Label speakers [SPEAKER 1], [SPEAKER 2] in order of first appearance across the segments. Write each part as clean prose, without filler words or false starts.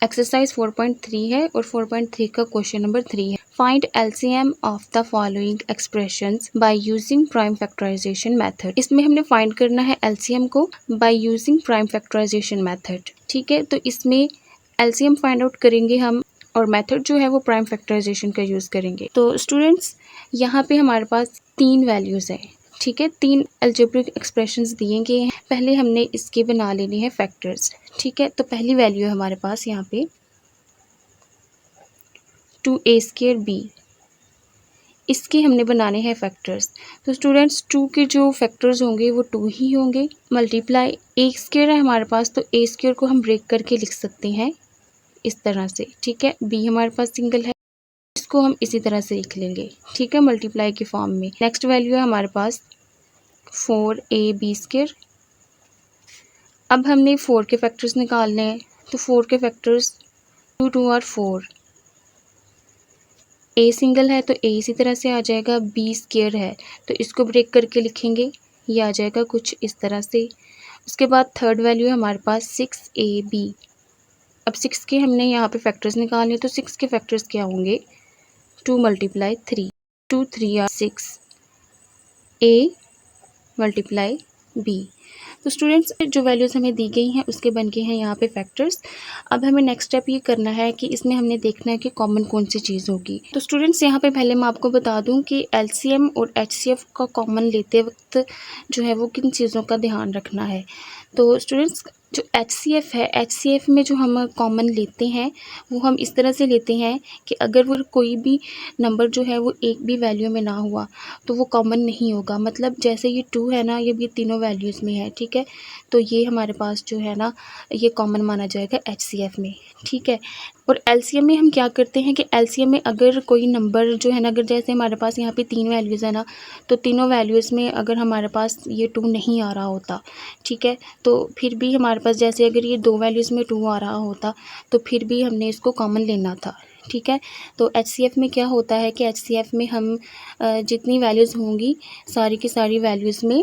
[SPEAKER 1] Exercise 4.3 है और 4.3 का क्वेश्चन नंबर 3 है। Find LCM of the following expressions by using prime factorization method. इसमें हमने फाइंड करना है एलसीएम को by using prime factorization method. ठीक है, तो इसमें एलसीएम फाइंड आउट करेंगे हम और मेथड जो है वो प्राइम फैक्टराइजेशन का यूज़ करेंगे। तो स्टूडेंट्स यहाँ पे हमारे पास 3 वैल्यूज़ हैं। ठीक है, 3 अलजेब्रिक एक्सप्रेशंस दिए गए हैं। पहले हमने इसके बना लेने हैं फैक्टर्स। ठीक है, तो पहली वैल्यू है हमारे पास यहाँ पे 2a²b। इसके हमने बनाने हैं फैक्टर्स। तो स्टूडेंट्स 2 के जो फैक्टर्स होंगे वो 2 ही होंगे। मल्टीप्लाई a² है हमारे पास, तो a² को हम ब्रेक करके लिख सकते हैं इस तरह से। ठीक है, b हमारे पास सिंगल है, इसको हम इसी तरह से लिख लेंगे। ठीक है, मल्टीप्लाई के फॉर्म में। नेक्स्ट वैल्यू है हमारे पास 4ab²। अब हमने 4 के फैक्टर्स निकालने हैं, तो 4 के फैक्टर्स 2 2 और 4। a सिंगल है तो a इसी तरह से आ जाएगा, b² है तो इसको ब्रेक करके लिखेंगे, ये आ जाएगा कुछ इस तरह से। उसके बाद थर्ड वैल्यू है हमारे पास 6ab। अब 6 के हमने यहाँ पे फैक्टर्स निकालने, तो 6 के फैक्टर्स क्या होंगे, 2 × 3, 2 3 are 6, a × b। तो स्टूडेंट्स जो वैल्यूज़ हमें दी गई हैं उसके बन के हैं यहाँ पे फैक्टर्स। अब हमें नेक्स्ट स्टेप ये करना है कि इसमें हमने देखना है कि कॉमन कौन सी चीज़ होगी। तो स्टूडेंट्स यहाँ पे पहले मैं आपको बता दूँ कि एलसीएम और एचसीएफ का कॉमन लेते वक्त जो है वो किन चीज़ों का ध्यान रखना है। तो स्टूडेंट्स जो एचसीएफ है, एचसीएफ में जो हम कॉमन लेते हैं वो हम इस तरह से लेते हैं कि अगर वो कोई भी नंबर जो है वो एक भी वैल्यू में ना हुआ तो वो कॉमन नहीं होगा। मतलब जैसे ये 2 है ना, ये तीनों वैल्यूज़ में है। ठीक है, तो ये हमारे पास जो है ना ये कॉमन माना जाएगा एचसीएफ में। ठीक है, और एलसीएम में हम क्या करते हैं कि एलसीएम में अगर कोई नंबर जो है ना, अगर जैसे हमारे पास यहाँ पे 3 वैल्यूज़ है ना, तो तीनों वैल्यूज़ में अगर हमारे पास ये 2 नहीं आ रहा होता, ठीक है, तो फिर भी हमारे पास जैसे अगर ये 2 वैल्यूज़ में 2 आ रहा होता तो फिर भी हमने इसको कॉमन लेना था। ठीक है, तो एचसीएफ में क्या होता है कि एचसीएफ में हम जितनी वैल्यूज़ होंगी सारी की सारी वैल्यूज़ में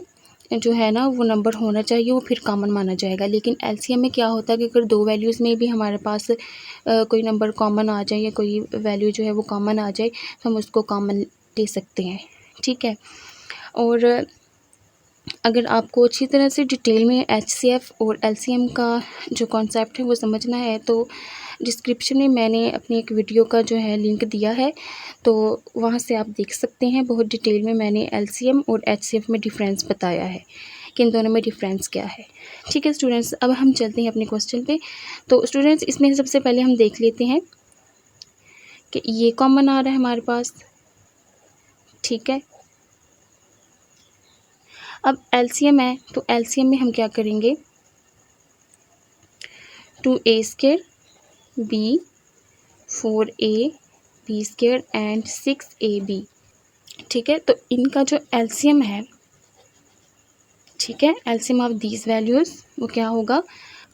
[SPEAKER 1] जो है ना वो नंबर होना चाहिए, वो फिर कॉमन माना जाएगा। लेकिन एलसीएम में क्या होता है कि अगर 2 वैल्यूज़ में भी हमारे पास कोई नंबर कॉमन आ जाए या कोई वैल्यू जो है वो कॉमन आ जाए तो हम उसको कॉमन ले सकते हैं। ठीक है, और अगर आपको अच्छी तरह से डिटेल में एचसीएफ और एलसीएम का जो कॉन्सेप्ट है वो समझना है तो डिस्क्रिप्शन में मैंने अपनी एक वीडियो का जो है लिंक दिया है, तो वहाँ से आप देख सकते हैं। बहुत डिटेल में मैंने एलसीएम और एचसीएफ में डिफरेंस बताया है कि इन दोनों में डिफरेंस क्या है। ठीक है स्टूडेंट्स, अब हम चलते हैं अपने क्वेश्चन पे। तो स्टूडेंट्स इसमें सबसे पहले हम देख लेते हैं कि ये कॉमन आ रहा है हमारे पास। ठीक है, अब एलसीएम है तो एलसीएम में हम क्या करेंगे, 2a² b 4ab² and 6ab। ठीक है, तो इनका जो एलसीएम है, ठीक है, एलसीएम ऑफ दीज वैल्यूज़ वो क्या होगा,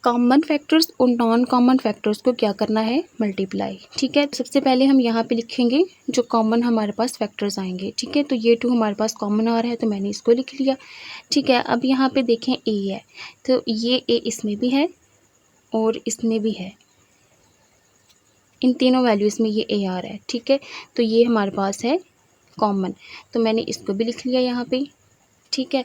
[SPEAKER 1] कॉमन फैक्टर्स और नॉन कॉमन फैक्टर्स को क्या करना है, मल्टीप्लाई। ठीक है, सबसे पहले हम यहाँ पे लिखेंगे जो कॉमन हमारे पास फैक्टर्स आएंगे। ठीक है, तो ये 2 हमारे पास कॉमन आ रहा है तो मैंने इसको लिख लिया। ठीक है, अब यहाँ पे देखें ए है, तो ये ए इसमें भी है और इसमें भी है, इन तीनों वैल्यूज़ में ये ए आ रहा है। ठीक है, तो ये हमारे पास है कॉमन, तो मैंने इसको भी लिख लिया यहाँ पे। ठीक है,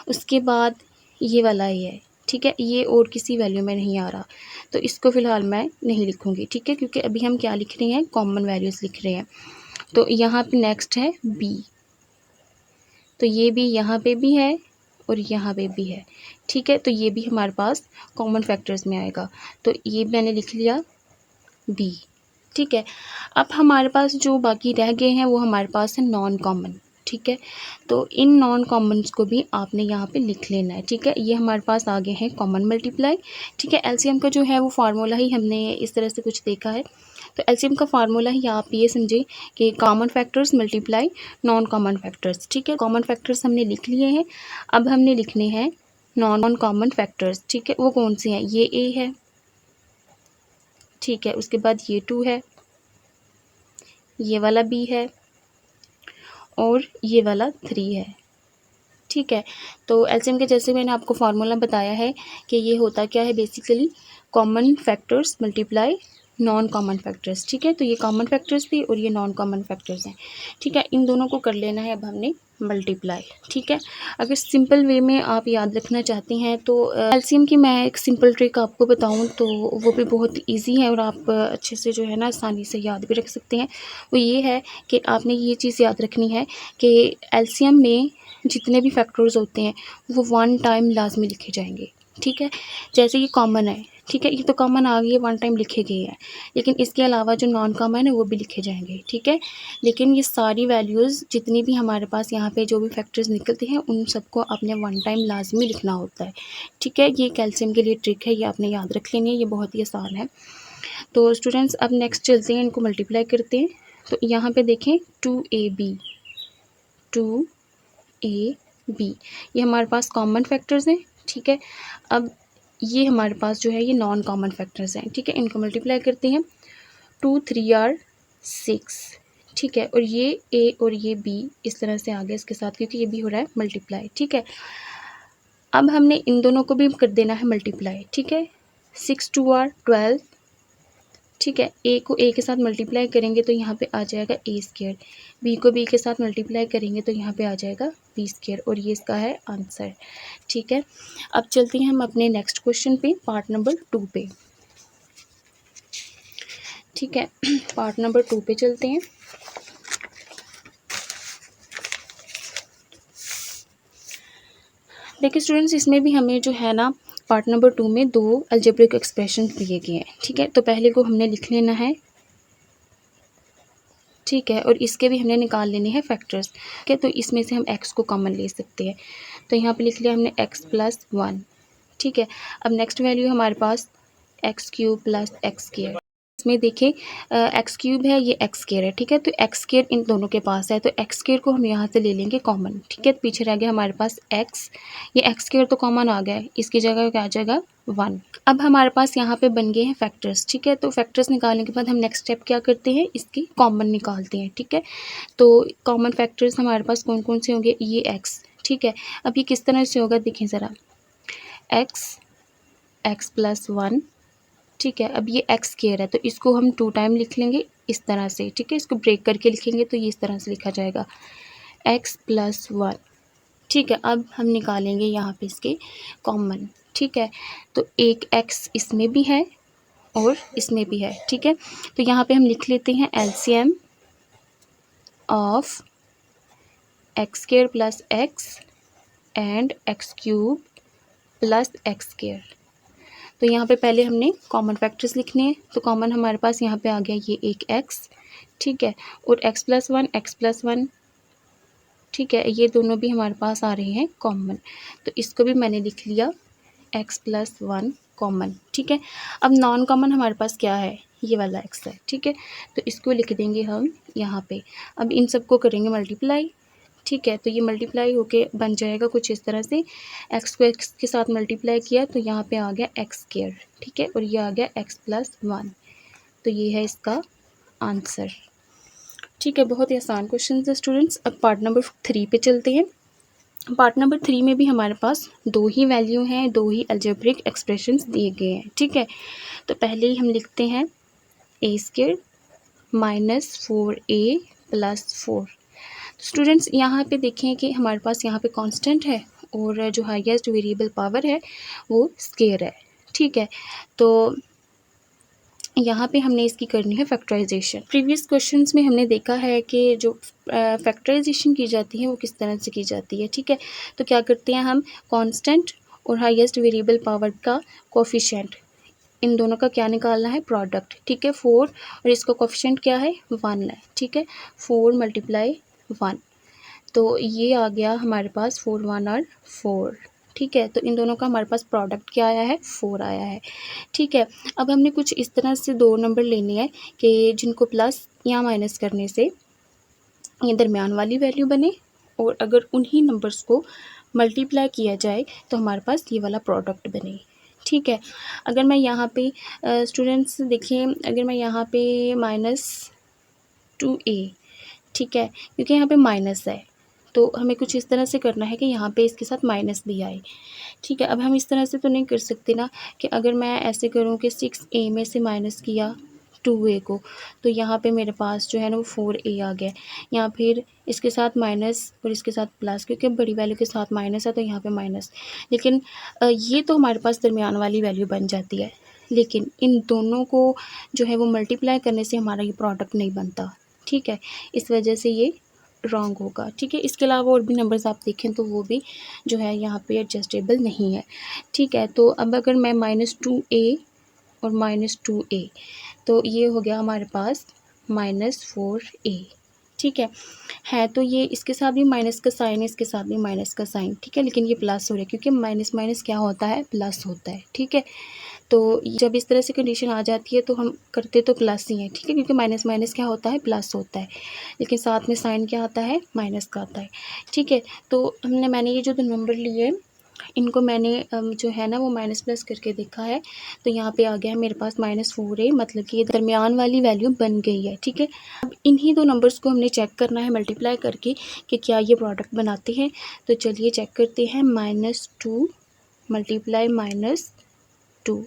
[SPEAKER 1] उसके बाद ये वाला ए है। ठीक है, ये और किसी वैल्यू में नहीं आ रहा तो इसको फ़िलहाल मैं नहीं लिखूँगी। ठीक है, क्योंकि अभी हम क्या लिख रहे हैं, कॉमन वैल्यूज़ लिख रहे हैं। तो यहाँ पे नेक्स्ट है बी, तो ये भी यहाँ पे भी है और यहाँ पे भी है। ठीक है, तो ये भी हमारे पास कॉमन फैक्टर्स में आएगा, तो ये मैंने लिख लिया बी। ठीक है, अब हमारे पास जो बाकी रह गए हैं वो हमारे पास है नॉन कॉमन। ठीक है, तो इन नॉन कॉमन्स को भी आपने यहाँ पे लिख लेना है। ठीक है, ये हमारे पास आ गए हैं कॉमन मल्टीप्लाई। ठीक है, एलसीएम का जो है वो फार्मूला ही हमने इस तरह से कुछ देखा है, तो एलसीएम का फार्मूला ही आप ये समझे कि common factors multiply non common factors. ठीक है, कॉमन फैक्टर्स हमने लिख लिए हैं, अब हमने लिखने हैं नॉन कॉमन फैक्टर्स। ठीक है, वो कौन से हैं, ये ए है, ठीक है, उसके बाद ये 2 है, ये वाला बी है और ये वाला 3 है। ठीक है, तो एलसीएम के जैसे मैंने आपको फार्मूला बताया है कि ये होता क्या है, basically common factors multiply non common factors, ठीक है। तो ये कॉमन फैक्टर्स थे और ये नॉन कॉमन फैक्टर्स हैं, ठीक है। इन दोनों को कर लेना है अब हमने मल्टीप्लाई, ठीक है। अगर सिंपल वे में आप याद रखना चाहती हैं तो एलसीएम की मैं एक सिंपल ट्रिक आपको बताऊं तो वो भी बहुत इजी है और आप अच्छे से जो है ना आसानी से याद भी रख सकते हैं। वो ये है कि आपने ये चीज़ याद रखनी है कि एलसीएम में जितने भी फैक्टर्स होते हैं वो वन टाइम लाजमी लिखे जाएंगे, ठीक है। जैसे ये कॉमन है, ठीक है, ये तो कॉमन आ गई है, वन टाइम लिखे गए हैं, लेकिन इसके अलावा जो नॉन कॉमन है वो भी लिखे जाएंगे, ठीक है। लेकिन ये सारी वैल्यूज़ जितनी भी हमारे पास यहाँ पे जो भी फैक्टर्स निकलते हैं उन सबको आपने वन टाइम लाजमी लिखना होता है, ठीक है। ये कैल्शियम के लिए ट्रिक है, ये आपने याद रख लेनी है, ये बहुत ही आसान है। तो स्टूडेंट्स अब नेक्स्ट चलते हैं, इनको मल्टीप्लाई करते हैं। तो यहाँ पे देखें 2ab, 2ab ये हमारे पास कॉमन फैक्टर्स हैं, ठीक है। अब ये हमारे पास जो है ये नॉन कॉमन फैक्टर्स हैं, ठीक है। इनको मल्टीप्लाई करते हैं, 2 3 आर 6, ठीक है। और ये ए और ये बी इस तरह से आ गया इसके साथ क्योंकि ये भी हो रहा है मल्टीप्लाई, ठीक है। अब हमने इन दोनों को भी कर देना है मल्टीप्लाई, ठीक है। 6 2 आर 12, ठीक है। ए को ए के साथ मल्टीप्लाई करेंगे तो यहाँ पे आ जाएगा ए स्क्वायर, बी को बी के साथ मल्टीप्लाई करेंगे तो यहाँ पे आ जाएगा बी स्क्वायर और ये इसका है आंसर, ठीक है। अब चलते हैं हम अपने नेक्स्ट क्वेश्चन पे, पार्ट नंबर 2 पे, ठीक है। पार्ट नंबर 2 पे चलते हैं। देखिए स्टूडेंट्स इसमें भी हमें जो है ना पार्ट नंबर 2 में दो अलजेब्रिक एक्सप्रेशन दिए गए हैं, ठीक है। तो पहले को हमने लिख लेना है, ठीक है, और इसके भी हमने निकाल लेने हैं फैक्टर्स, ठीक है। तो इसमें से हम x को कॉमन ले सकते हैं, तो यहाँ पे लिख लिया हमने x+1, ठीक है। अब नेक्स्ट वैल्यू हमारे पास x³ + x², इसमें देखें x³ है, ये x² है, ठीक है। तो x² इन दोनों के पास है तो x² को हम यहाँ से ले लेंगे कॉमन, ठीक है। पीछे रह गया हमारे पास x, ये x² तो कॉमन आ गया है, इसकी जगह क्या आ जाएगा 1। अब हमारे पास यहाँ पे बन गए हैं फैक्टर्स, ठीक है। तो फैक्टर्स निकालने के बाद हम नेक्स्ट स्टेप क्या करते हैं, इसकी कॉमन निकालते हैं, ठीक है। तो कॉमन फैक्टर्स हमारे पास कौन कौन से होंगे, ये x, ठीक है। अब ये किस तरह से होगा देखें ज़रा, x+1, ठीक है। अब ये x² है तो इसको हम 2 टाइम लिख लेंगे इस तरह से, ठीक है। इसको ब्रेक करके लिखेंगे तो ये इस तरह से लिखा जाएगा x+1, ठीक है। अब हम निकालेंगे यहाँ पे इसके कॉमन, ठीक है। तो एक x इसमें भी है और इसमें भी है, ठीक है। तो यहाँ पे हम लिख लेते हैं LCM of x² + x and x³ + x²। तो यहाँ पे पहले हमने कॉमन फैक्टर्स लिखने हैं, तो कॉमन हमारे पास यहाँ पे आ गया ये एक x, ठीक है, और x+1, ठीक है, ये दोनों भी हमारे पास आ रहे हैं कॉमन, तो इसको भी मैंने लिख लिया x+1 कॉमन, ठीक है। अब नॉन कॉमन हमारे पास क्या है, ये वाला x है, ठीक है। तो इसको लिख देंगे हम यहाँ पे। अब इन सबको करेंगे मल्टीप्लाई, ठीक है। तो ये मल्टीप्लाई होके बन जाएगा कुछ इस तरह से, x को x के साथ मल्टीप्लाई किया तो यहाँ पे आ गया x², ठीक है, और ये आ गया x+1, तो ये है इसका आंसर, ठीक है। बहुत ही आसान क्वेश्चन है स्टूडेंट्स। अब पार्ट नंबर 3 पे चलते हैं। पार्ट नंबर 3 में भी हमारे पास दो ही वैल्यू हैं, दो ही अलजेब्रिक एक्सप्रेशंस दिए गए हैं, ठीक है। तो पहले ही हम लिखते हैं a² - 4a + 4। स्टूडेंट्स यहाँ पे देखें कि हमारे पास यहाँ पे कांस्टेंट है और जो हाईएस्ट वेरिएबल पावर है वो स्केयर है, ठीक है। तो यहाँ पे हमने इसकी करनी है फैक्टराइजेशन। प्रीवियस क्वेश्चंस में हमने देखा है कि जो फैक्टराइजेशन की जाती है वो किस तरह से की जाती है, ठीक है। तो क्या करते हैं हम, कांस्टेंट और हाईएस्ट वेरिएबल पावर का कोफिशिएंट, इन दोनों का क्या निकालना है, प्रोडक्ट, ठीक है। 4 और इसका कोफिशिएंट क्या है, 1 है, ठीक है। 4 × 1, तो ये आ गया हमारे पास 4 1 और 4, ठीक है। तो इन दोनों का हमारे पास प्रोडक्ट क्या आया है, 4 आया है, ठीक है। अब हमने कुछ इस तरह से दो नंबर लेने हैं कि जिनको प्लस या माइनस करने से ये दरमियान वाली वैल्यू बने और अगर उन्हीं नंबर्स को मल्टीप्लाई किया जाए तो हमारे पास ये वाला प्रोडक्ट बने, ठीक है। अगर मैं यहाँ पे स्टूडेंट्स देखिए, अगर मैं यहाँ पे -2a, ठीक है, क्योंकि यहाँ पे माइनस है तो हमें कुछ इस तरह से करना है कि यहाँ पे इसके साथ माइनस भी आए, ठीक है। अब हम इस तरह से तो नहीं कर सकते ना कि अगर मैं ऐसे करूँ कि 6a में से माइनस किया 2a को, तो यहाँ पे मेरे पास जो है ना वो 4a आ गया। यहाँ फिर इसके साथ माइनस और इसके साथ प्लस, क्योंकि बड़ी वैल्यू के साथ माइनस है तो यहाँ पे माइनस। लेकिन ये तो हमारे पास दरमियान वाली वैल्यू बन जाती है, लेकिन इन दोनों को जो है वो मल्टीप्लाई करने से हमारा ये प्रोडक्ट नहीं बनता, ठीक है। इस वजह से ये रॉन्ग होगा, ठीक है। इसके अलावा और भी नंबर्स आप देखें तो वो भी जो है यहाँ पे एडजस्टेबल नहीं है, ठीक है। तो अब अगर मैं -2a और -2a, तो ये हो गया हमारे पास -4a, ठीक है। तो ये इसके साथ भी माइनस का साइन है, इसके साथ भी माइनस का साइन, ठीक है। लेकिन ये प्लस हो रहा है क्योंकि माइनस माइनस क्या होता है, प्लस होता है, ठीक है। तो जब इस तरह से कंडीशन आ जाती है तो हम करते तो प्लस ही हैं, ठीक है, क्योंकि माइनस माइनस क्या होता है, प्लस होता है, लेकिन साथ में साइन क्या आता है, माइनस का आता है, ठीक है। तो मैंने ये जो दो नंबर लिए इनको मैंने जो है ना वो माइनस प्लस करके देखा है, तो यहाँ पे आ गया है मेरे पास -4a, मतलब कि ये दरमियान वाली वैल्यू बन गई है, ठीक है। अब इन्हीं दो नंबर्स को हमने चेक करना है मल्टीप्लाई करके कि क्या ये प्रोडक्ट बनाते हैं। तो चलिए चेक करते हैं, -2 मल्टीप्लाई -2,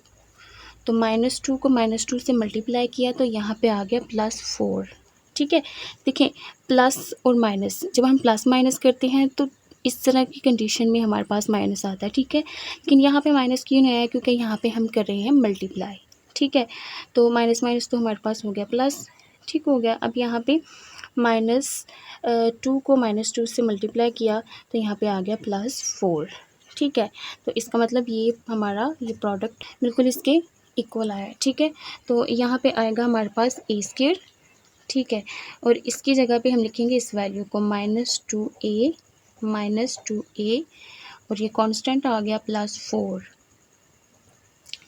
[SPEAKER 1] तो -2 को -2 से मल्टीप्लाई किया तो यहाँ पे आ गया +4, ठीक है। देखें, प्लस और माइनस, जब हम प्लस माइनस करते हैं तो इस तरह की कंडीशन में हमारे पास माइनस आता है, ठीक है। लेकिन यहाँ पे माइनस क्यों नहीं आया, क्योंकि यहाँ पे हम कर रहे हैं मल्टीप्लाई, ठीक है। तो माइनस माइनस तो हमारे पास हो गया प्लस, ठीक हो गया। अब यहाँ पे -2 को -2 से मल्टीप्लाई किया तो यहाँ पे आ गया +4, ठीक है। तो इसका मतलब ये हमारा ये प्रोडक्ट बिल्कुल इसके इक्वल आया है, ठीक है। तो यहाँ पे आएगा हमारे पास a², ठीक है। और इसकी जगह पे हम लिखेंगे इस वैल्यू को -2a और ये कांस्टेंट आ गया +4,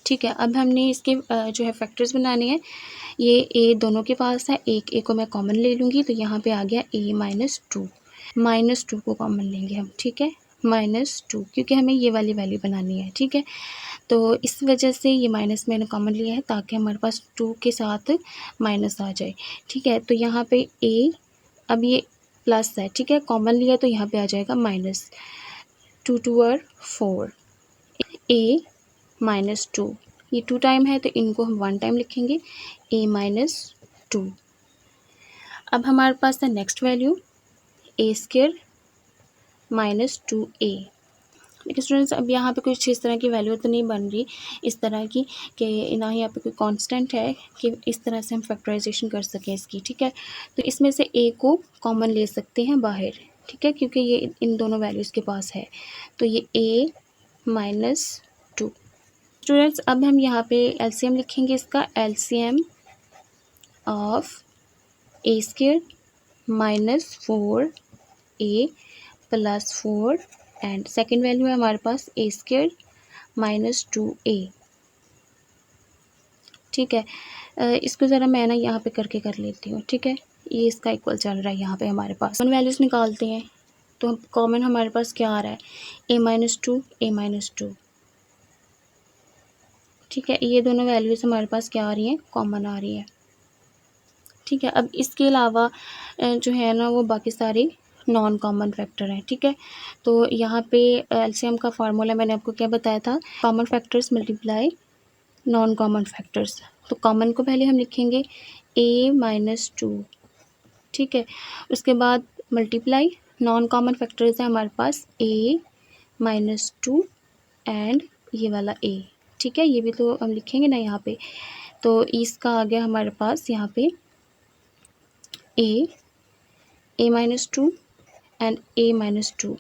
[SPEAKER 1] ठीक है। अब हमने इसके जो है फैक्टर्स बनाने हैं। ये a दोनों के पास है, एक a को मैं कॉमन ले लूँगी तो यहाँ पे आ गया a -2 को कॉमन लेंगे हम, ठीक है, -2, क्योंकि हमें ये वाली वैल्यू बनानी है, ठीक है। तो इस वजह से ये माइनस मैंने कॉमन लिया है ताकि हमारे पास 2 के साथ माइनस आ जाए, ठीक है। तो यहाँ पे a, अब ये प्लस है, ठीक है, कॉमन लिया तो यहाँ पे आ जाएगा माइनस, 2 2 और 4, a -2, ये 2 टाइम है तो इनको हम 1 टाइम लिखेंगे, a -2। अब हमारे पास है नेक्स्ट वैल्यू a² -2a। देखिए स्टूडेंट्स, अब यहाँ पे कुछ इस तरह की वैल्यू तो नहीं बन रही इस तरह की कि ना ही यहाँ पे कोई कांस्टेंट है कि इस तरह से हम फैक्टराइजेशन कर सकें इसकी, ठीक है। तो इसमें से a को कॉमन ले सकते हैं बाहर, ठीक है, क्योंकि ये इन दोनों वैल्यूज़ के पास है, तो ये a -2। स्टूडेंट्स, अब हम यहाँ पे एलसीएम लिखेंगे, इसका LCM of a² -4a +4 and second value है हमारे पास a² -2a, ठीक है। इसको ज़रा मैं ना यहाँ पे करके कर लेती हूँ, ठीक है। ये इसका इक्वल चल रहा है यहाँ पे हमारे पास। कॉमन वैल्यूज़ निकालते हैं तो कॉमन हमारे पास क्या आ रहा है, a -2, ठीक है। ये दोनों वैल्यूज़ हमारे पास क्या आ रही हैं, कॉमन आ रही है, ठीक है। अब इसके अलावा जो है ना वो बाकी सारे नॉन कॉमन फैक्टर हैं, ठीक है। तो यहाँ पे एलसीएम का फार्मूला मैंने आपको क्या बताया था, common factors multiply non common factors. तो कॉमन को पहले हम लिखेंगे a -2, ठीक है। उसके बाद मल्टीप्लाई नॉन कॉमन फैक्टर्स है हमारे पास a -2 एंड ये वाला a, ठीक है। ये भी तो हम लिखेंगे ना यहाँ पे, तो इसका आ गया हमारे पास यहाँ पे a -2 एंड a -2।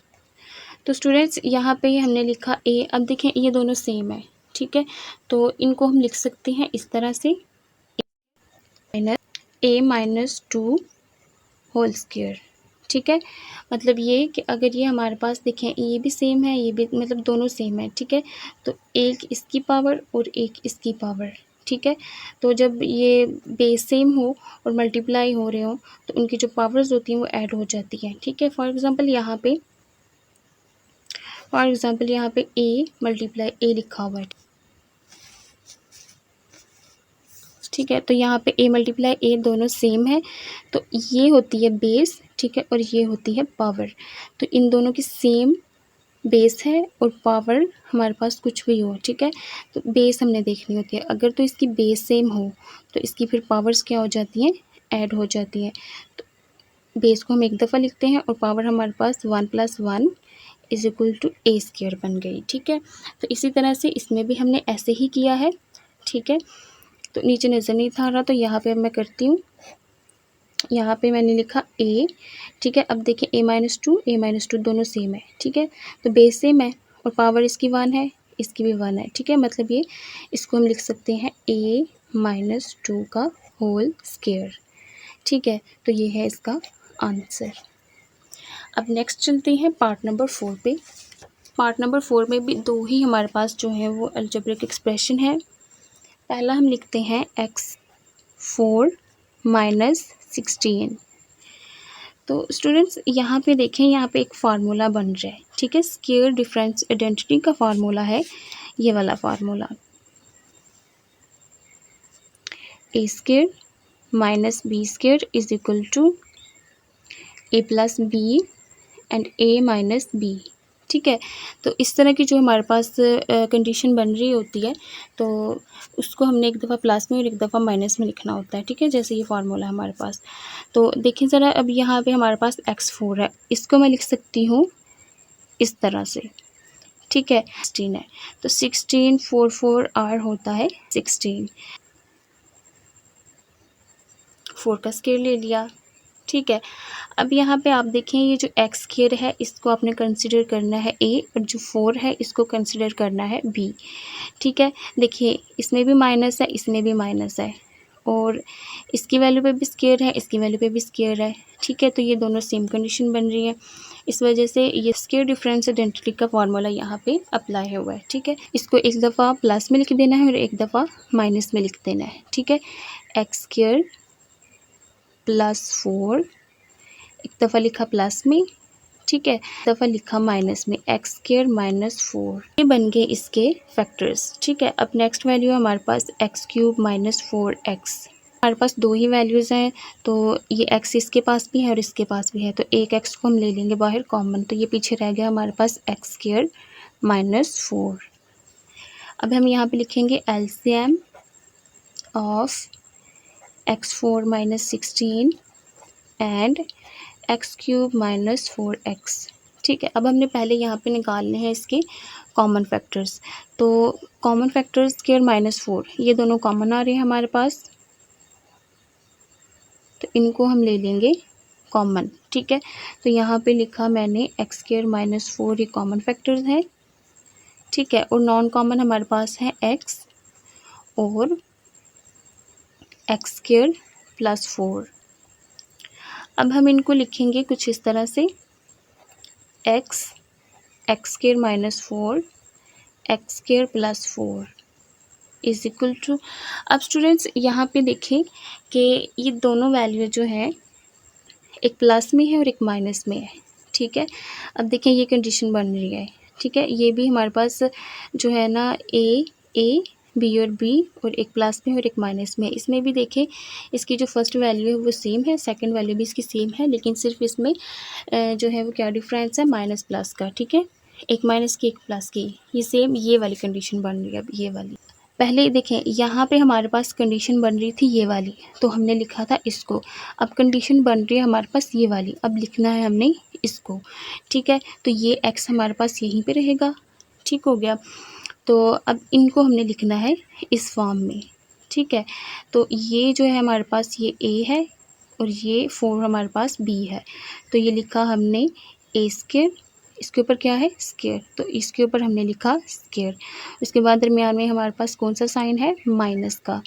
[SPEAKER 1] तो स्टूडेंट्स यहाँ पे हमने लिखा a, अब देखें ये दोनों सेम है, ठीक है। तो इनको हम लिख सकते हैं इस तरह से a -2 होल स्क्वायर, ठीक है। मतलब ये कि अगर ये हमारे पास देखें ये भी सेम है, ये भी मतलब दोनों सेम है, ठीक है। तो एक इसकी पावर और एक इसकी पावर, ठीक है। तो जब ये बेस सेम हो और मल्टीप्लाई हो रहे हो तो उनकी जो पावर्स होती हैं वो ऐड हो जाती हैं, ठीक है। फॉर एग्ज़ाम्पल यहाँ पे a मल्टीप्लाई a लिखा हुआ है, ठीक है। तो यहाँ पे a मल्टीप्लाई a दोनों सेम है, तो ये होती है बेस, ठीक है, और ये होती है पावर। तो इन दोनों की सेम बेस है और पावर हमारे पास कुछ भी हो, ठीक है। तो बेस हमने देखनी होती है, अगर तो इसकी बेस सेम हो तो इसकी फिर पावर्स क्या हो जाती हैं, ऐड हो जाती हैं। तो बेस को हम एक दफ़ा लिखते हैं और पावर हमारे पास 1 + 1 इज इक्वल टू a² बन गई, ठीक है। तो इसी तरह से इसमें भी हमने ऐसे ही किया है, ठीक है। तो नीचे नज़र नहीं था आ रहा तो यहाँ पे अब मैं करती हूँ, यहाँ पे मैंने लिखा a, ठीक है। अब देखिए a-2 दोनों सेम है, ठीक है। तो बेस सेम है और पावर इसकी 1 है, इसकी भी 1 है, ठीक है। मतलब ये इसको हम लिख सकते हैं a-2 का होल स्क्वायर, ठीक है। तो ये है इसका आंसर। अब नेक्स्ट चलते हैं पार्ट नंबर 4 पे। पार्ट नंबर 4 में भी दो ही हमारे पास जो है वो अलजेब्रिक एक्सप्रेशन है। पहला हम लिखते हैं x4 - 16। तो स्टूडेंट्स यहाँ पे देखें, यहाँ पे एक फार्मूला बन रहा है, ठीक है। स्क्वायर डिफरेंस आइडेंटिटी का फार्मूला है ये वाला formula, a² - b² is equal to a + b and a - b, ठीक है। तो इस तरह की जो हमारे पास कंडीशन बन रही होती है तो उसको हमने एक दफ़ा प्लस में और एक दफ़ा माइनस में लिखना होता है, ठीक है। जैसे ये फार्मूला है हमारे पास। तो देखिए ज़रा, अब यहाँ पे हमारे पास x4 है, इसको मैं लिख सकती हूँ इस तरह से, ठीक है। 16 है तो 16 4 4 r होता है 16, 4 का स्क्वायर ले लिया, ठीक है। अब यहाँ पे आप देखें, ये जो x² है इसको आपने कंसिडर करना है a और जो 4 है इसको कंसिडर करना है b, ठीक है। देखिए इसमें भी माइनस है, इसमें भी माइनस है और इसकी वैल्यू पे भी स्क्वायर है, इसकी वैल्यू पे भी स्क्वायर है, ठीक है। तो ये दोनों सेम कंडीशन बन रही है, इस वजह से ये स्क्वायर डिफरेंस आइडेंटिटी का फार्मूला यहाँ पे अप्लाई हुआ है, ठीक है। इसको एक दफ़ा प्लस में लिख देना है और एक दफ़ा माइनस में लिख देना है, ठीक है। x² + 4 एक दफ़ा लिखा प्लस में, ठीक है, दफ़ा लिखा माइनस में, x² - 4, ये बन गए इसके फैक्टर्स, ठीक है। अब नेक्स्ट वैल्यू है हमारे पास x³ - 4x। हमारे पास दो ही वैल्यूज़ हैं तो ये x इसके पास भी है और इसके पास भी है, तो एक x को हम ले लेंगे बाहर कॉमन, तो ये पीछे रह गया हमारे पास x² - 4। अब हम यहाँ पे लिखेंगे LCM of x4 - 16 and x³ - 4x, ठीक है। अब हमने पहले यहाँ पे निकालने हैं इसके कॉमन फैक्टर्स। तो कॉमन फैक्टर्स स्क्वायर -4 ये दोनों कॉमन आ रहे हैं हमारे पास, तो इनको हम ले लेंगे कॉमन, ठीक है। तो यहाँ पे लिखा मैंने x² - 4 ये कॉमन फैक्टर्स हैं, ठीक है। और नॉन कॉमन हमारे पास है x और x² + 4। अब हम इनको लिखेंगे कुछ इस तरह से x² - 4 x² + 4 is equal to. अब स्टूडेंट्स यहाँ पे देखें कि ये दोनों वैल्यू जो हैं एक प्लस में है और एक माइनस में है, ठीक है। अब देखें ये कंडीशन बन रही है, ठीक है। ये भी हमारे पास जो है ना a b और b और एक प्लस में और एक माइनस में है। इसमें भी देखें इसकी जो फर्स्ट वैल्यू है वो सेम है, सेकंड वैल्यू भी इसकी सेम है, लेकिन सिर्फ इसमें जो है वो क्या डिफरेंस है, माइनस प्लस का, ठीक है। एक माइनस की एक प्लस की, ये सेम ये वाली कंडीशन बन रही है। अब ये वाली पहले देखें, यहाँ पे हमारे पास कंडीशन बन रही थी ये वाली, तो हमने लिखा था इसको। अब कंडीशन बन रही है हमारे पास ये वाली, अब लिखना है हमने इसको, ठीक है। तो ये x हमारे पास यहीं पे रहेगा, ठीक हो गया। तो अब इनको हमने लिखना है इस फॉर्म में, ठीक है। तो ये जो है हमारे पास ये a है और ये 4 हमारे पास b है, तो ये लिखा हमने a², इसके ऊपर क्या है स्क्वायर, तो इसके ऊपर हमने लिखा स्क्वायर। उसके बाद दरमियान में हमारे पास कौन सा साइन है, माइनस का,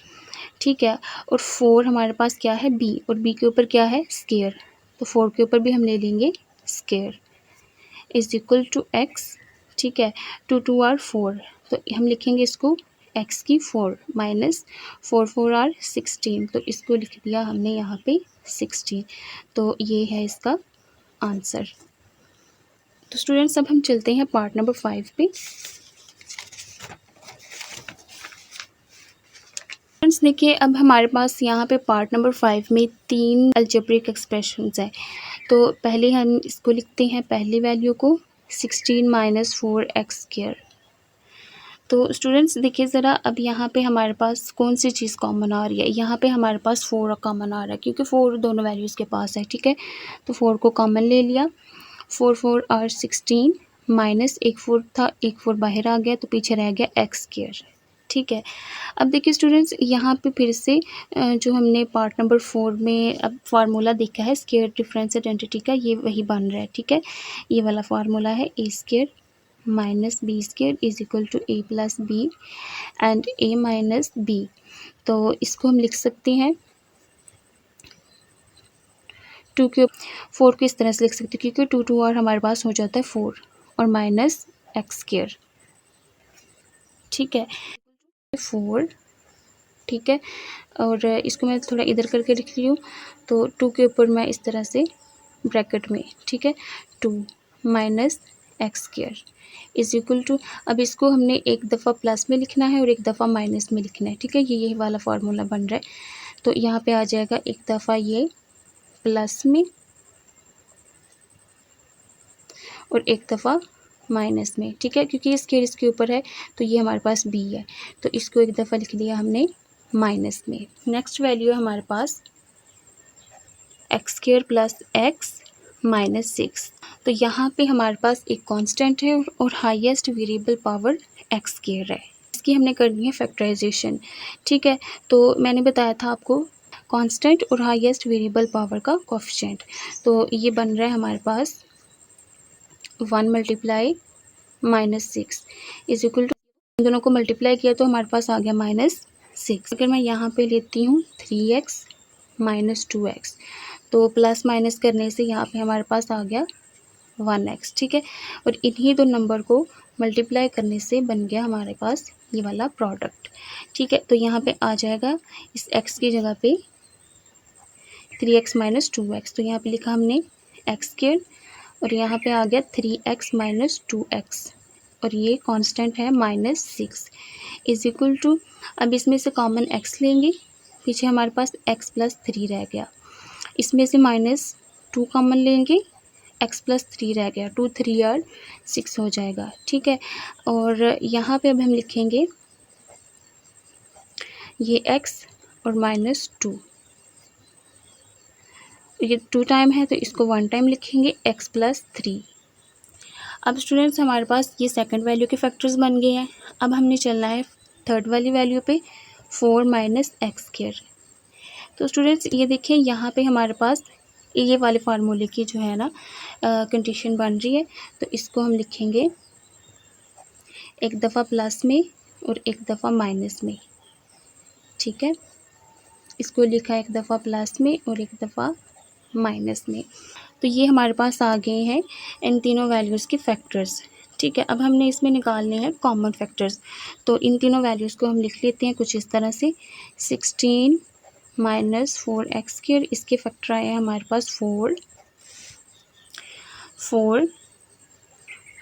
[SPEAKER 1] ठीक है। और 4 हमारे पास क्या है b और b के ऊपर क्या है स्क्वायर, तो 4 के ऊपर भी हम ले लेंगे square is equal to x, ठीक है। 2 2 r 4, तो हम लिखेंगे इसको x की 4 माइनस 4 4 r 16, तो इसको लिख दिया हमने यहाँ पे 16। तो ये है इसका आंसर। तो स्टूडेंट्स अब हम चलते हैं पार्ट नंबर 5 पे। स्टूडेंट्स देखिए, अब हमारे पास यहाँ पे पार्ट नंबर 5 में 3 अलजेब्रिक एक्सप्रेशंस हैं। तो पहले हम इसको लिखते हैं, पहली वैल्यू को 16 माइनस 4x स्क्वायर। तो स्टूडेंट्स देखिए ज़रा, अब यहाँ पे हमारे पास कौन सी चीज़ कॉमन आ रही है। यहाँ पे हमारे पास 4 कॉमन आ रहा है क्योंकि 4 दोनों वैल्यूज़ के पास है, ठीक है। तो 4 को कॉमन ले लिया, 4 4 आर 16 माइनस एक 4 था, एक 4 बाहर आ गया तो पीछे रह गया एक्स स्क्वायर, ठीक है। अब देखिए स्टूडेंट्स, यहाँ पे फिर से जो हमने पार्ट नंबर 4 में अब फार्मूला देखा है स्क्वायर डिफरेंस आइडेंटिटी का, ये वही बन रहा है, ठीक है। ये वाला फार्मूला है A square minus B square is equal to A plus B and A minus B. तो इसको हम लिख सकते हैं 2 के 4 को इस तरह से लिख सकते हैं क्योंकि 2 2 और हमारे पास हो जाता है 4 और माइनस एक्स स्क्वायर, ठीक है, 4, ठीक है। और इसको मैं थोड़ा इधर करके लिख रही हूँ, तो 2 के ऊपर मैं इस तरह से ब्रैकेट में, ठीक है, 2 minus x square is equal to, अब इसको हमने एक दफ़ा प्लस में लिखना है और एक दफ़ा माइनस में लिखना है, ठीक है। ये वाला फार्मूला बन रहा है। तो यहाँ पे आ जाएगा एक दफ़ा ये प्लस में और एक दफ़ा माइनस में, ठीक है, क्योंकि ये स्क्वायर इसके ऊपर है तो ये हमारे पास बी है, तो इसको एक दफ़ा लिख लिया हमने माइनस में। नेक्स्ट वैल्यू है हमारे पास X square plus X minus 6। तो यहाँ पे हमारे पास एक कांस्टेंट है और highest variable power x square है। इसकी हमने करनी है फैक्टराइजेशन, ठीक है। तो मैंने बताया था आपको कांस्टेंट और हाईएस्ट वेरिएबल पावर का कोएफिशिएंट, तो ये बन रहा है हमारे पास 1 multiply minus 6 is equal to, इन दोनों को मल्टीप्लाई किया तो हमारे पास आ गया -6। अगर मैं यहाँ पे लेती हूँ 3x माइनस 2x, तो प्लस माइनस करने से यहाँ पे हमारे पास आ गया 1x, ठीक है। और इन्हीं दो नंबर को मल्टीप्लाई करने से बन गया हमारे पास ये वाला प्रोडक्ट, ठीक है। तो यहाँ पे आ जाएगा इस x की जगह पे 3x माइनस 2x, तो यहाँ पे लिखा हमने एक्स स्क्वायर और यहाँ पे आ गया 3x माइनस 2x और ये कांस्टेंट है -6 इज इक्वल टू, अब इसमें से कॉमन x लेंगे, पीछे हमारे पास x प्लस 3 रह गया, इसमें से -2 कॉमन लेंगे, x प्लस 3 रह गया, 2 3 और 6 हो जाएगा, ठीक है। और यहाँ पे अब हम लिखेंगे ये x और -2, ये 2 टाइम है तो इसको 1 टाइम लिखेंगे x प्लस 3। अब स्टूडेंट्स हमारे पास ये सेकंड वैल्यू के फैक्टर्स बन गए हैं। अब हमने चलना है थर्ड वाली वैल्यू पे 4 माइनस एक्स स्क्वायर। तो स्टूडेंट्स ये देखिए यहाँ पे हमारे पास ये वाले फार्मूले की जो है ना कंडीशन बन रही है, तो इसको हम लिखेंगे एक दफ़ा प्लस में और एक दफ़ा माइनस में, ठीक है। इसको लिखा एक दफ़ा प्लस में और एक दफ़ा माइनस में। तो ये हमारे पास आ गए हैं इन तीनों वैल्यूज़ के फैक्टर्स, ठीक है। अब हमने इसमें निकालने हैं कॉमन फैक्टर्स, तो इन तीनों वैल्यूज़ को हम लिख लेते हैं कुछ इस तरह से 16 माइनस 4x स्क्वायर, इसके फैक्टर आए हैं हमारे पास 4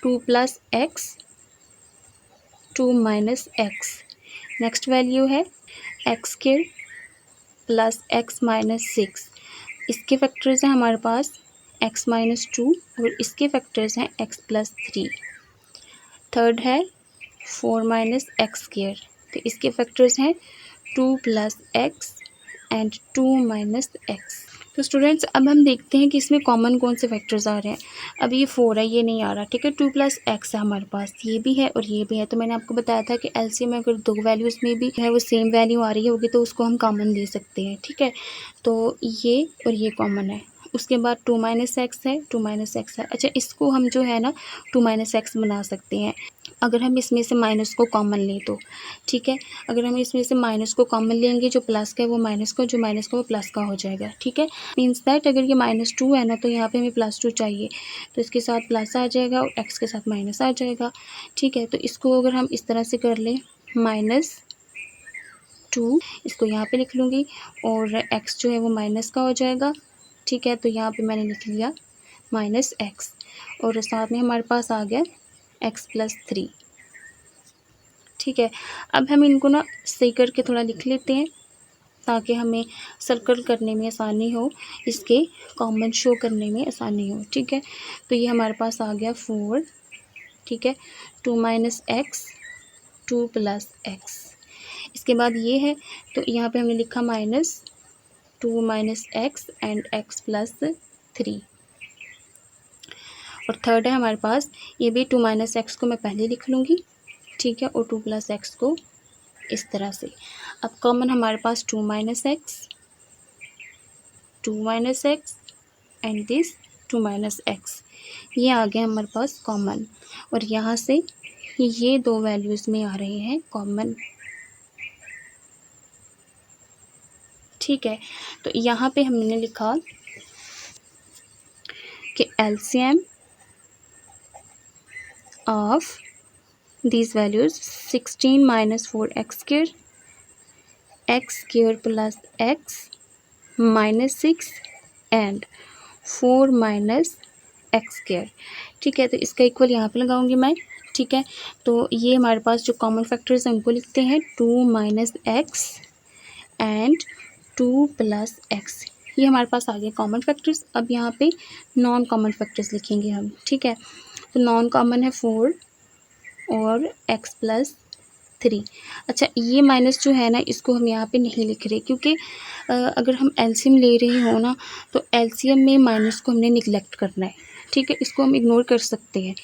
[SPEAKER 1] 2 plus X 2 minus X. Next value है X square plus X minus 6, इसके फैक्टर्स हैं हमारे पास x माइनस 2 और इसके फैक्टर्स हैं x प्लस 3। थर्ड है 4 माइनस एक्स स्क्वायर, तो इसके फैक्टर्स हैं 2 plus x and 2 minus x. तो स्टूडेंट्स अब हम देखते हैं कि इसमें कॉमन कौन से फैक्टर्स आ रहे हैं। अब ये 4 है, ये नहीं आ रहा, ठीक है। 2 प्लस एक्स है हमारे पास, ये भी है और ये भी है। तो मैंने आपको बताया था कि एलसीएम में अगर दो वैल्यूज़ में भी है वो सेम वैल्यू आ रही होगी तो उसको हम कॉमन ले सकते हैं, ठीक है। तो ये और ये कॉमन है। उसके बाद 2 माइनस एक्स है, 2 माइनस एक्स है। अच्छा, इसको हम जो है ना 2 माइनस एक्स बना सकते हैं अगर हम इसमें से माइनस को कॉमन लें तो, ठीक है। अगर हम इसमें से माइनस को कॉमन लेंगे, जो प्लस का है वो माइनस का, जो माइनस का वो प्लस का हो जाएगा, ठीक है। मीन्स दैट अगर ये -2 है ना तो यहाँ पे हमें +2 चाहिए, तो इसके साथ प्लस आ जाएगा और एक्स के साथ माइनस आ जाएगा, ठीक है। तो इसको अगर हम इस तरह से कर लें -2, इसको यहाँ पे लिख लूँगी और एक्स जो है वो माइनस का हो जाएगा, ठीक है। तो यहाँ पे मैंने लिख लिया -x और साथ में हमारे पास आ गया x प्लस 3, ठीक है। अब हम इनको ना सही करके थोड़ा लिख लेते हैं ताकि हमें सर्कल करने में आसानी हो, इसके कॉमन शो करने में आसानी हो, ठीक है। तो ये हमारे पास आ गया 4 ठीक है, 2 माइनस एक्स, 2 प्लस एक्स। इसके बाद ये है तो यहाँ पे हमने लिखा minus 2 minus x and x plus 3। और थर्ड है हमारे पास, ये भी 2 माइनस एक्स को मैं पहले लिख लूँगी, ठीक है, और 2 प्लस एक्स को इस तरह से। अब कॉमन हमारे पास 2 minus x, 2 minus x and this 2 minus x, ये आ गया हमारे पास कॉमन। और यहाँ से ये दो वैल्यूज़ में आ रहे हैं कॉमन, ठीक है। तो यहाँ पे हमने लिखा कि LCM of these values 16 minus 4x square, x square plus x minus 6 and 4 minus x square, ठीक है। तो इसका इक्वल यहाँ पे लगाऊंगी मैं, ठीक है। तो ये हमारे पास जो कॉमन फैक्टर्स हैं उनको लिखते हैं 2 minus x and 2 plus x, ये हमारे पास आ गए कॉमन फैक्टर्स। अब यहाँ पे नॉन कॉमन फैक्टर्स लिखेंगे हम, ठीक है। तो नॉन कॉमन है 4 और x प्लस 3। अच्छा, ये माइनस जो है ना, इसको हम यहाँ पे नहीं लिख रहे, क्योंकि अगर हम एलसीएम ले रहे हो ना, तो एलसीएम में माइनस को हमने निगलेक्ट करना है, ठीक है। इसको हम इग्नोर कर सकते हैं,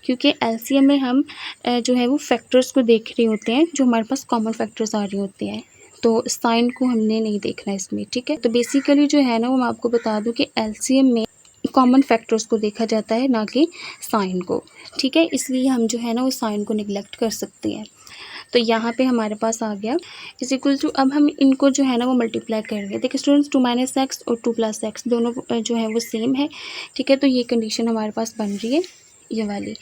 [SPEAKER 1] क्योंकि एलसीएम में हम जो है वो फैक्टर्स को देख रहे होते हैं, जो हमारे पास कॉमन फैक्टर्स आ रहे होते हैं, तो साइन को हमने नहीं देखना है इसमें, ठीक है। तो बेसिकली जो है ना, वो मैं आपको बता दूँ कि एलसीएम में कॉमन फैक्टर्स को देखा जाता है, ना कि साइन को, ठीक है। इसलिए हम जो है ना वो साइन को निगलेक्ट कर सकते हैं। तो यहाँ पे हमारे पास आ गया इज इक्वल टू, अब हम इनको जो है ना वो मल्टीप्लाई करेंगे। देखिए स्टूडेंट्स, 2 माइनस एक्स और 2 प्लस एक्स दोनों जो है वो सेम है, ठीक है। तो ये कंडीशन हमारे पास बन रही है, ये वाली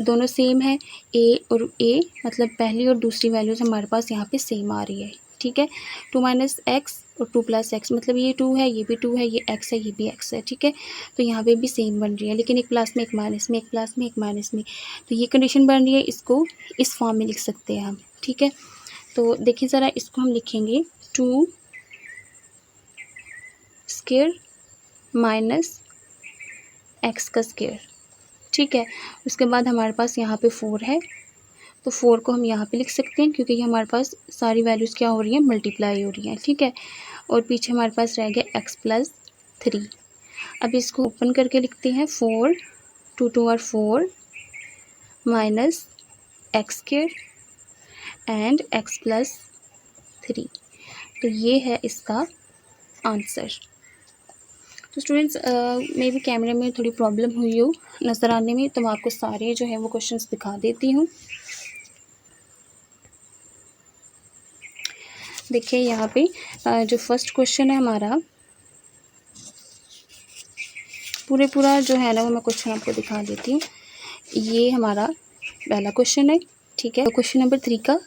[SPEAKER 1] दोनों सेम है, ए और ए मतलब पहली और दूसरी वैल्यूज़ हमारे पास यहाँ पे सेम आ रही है, ठीक है। 2 माइनस एक्स और 2 प्लस एक्स मतलब ये 2 है, ये भी 2 है, ये x है, ये भी x है, ठीक है। तो यहाँ पे भी सेम बन रही है, लेकिन एक प्लस में एक माइनस में, एक प्लस में एक माइनस में, तो ये कंडीशन बन रही है। इसको इस फॉर्म में लिख सकते हैं हम, ठीक है। तो देखिए ज़रा, इसको हम लिखेंगे 2 स्क्वायर माइनस एक्स का स्क्वायर, ठीक है। उसके बाद हमारे पास यहाँ पे 4 है, तो 4 को हम यहाँ पे लिख सकते हैं, क्योंकि ये हमारे पास सारी वैल्यूज़ क्या हो रही हैं, मल्टीप्लाई हो रही हैं, ठीक है। और पीछे हमारे पास रह गया x प्लस 3। अब इसको ओपन करके लिखते हैं 4, 2 2 और 4 minus x square and x plus 3। तो ये है इसका आंसर। तो स्टूडेंट्स, मे भी कैमरे में थोड़ी प्रॉब्लम हुई हो नज़र आने में, तो मैं आपको सारे जो है वो क्वेश्चंस दिखा देती हूँ। देखिए यहाँ पे जो फर्स्ट क्वेश्चन है हमारा, पूरा जो है ना वो मैं क्वेश्चन आपको दिखा देती हूँ। ये हमारा पहला क्वेश्चन है, ठीक है। क्वेश्चन नंबर 3 का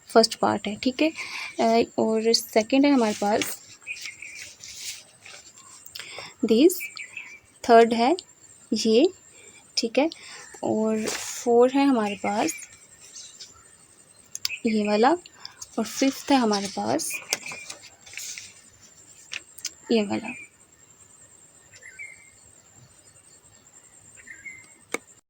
[SPEAKER 1] फर्स्ट पार्ट है, ठीक है। और सेकंड है हमारे पास दिस, थर्ड है ये, ठीक है। और 4 है हमारे पास ये वाला, और 5th है हमारे पास ये वाला।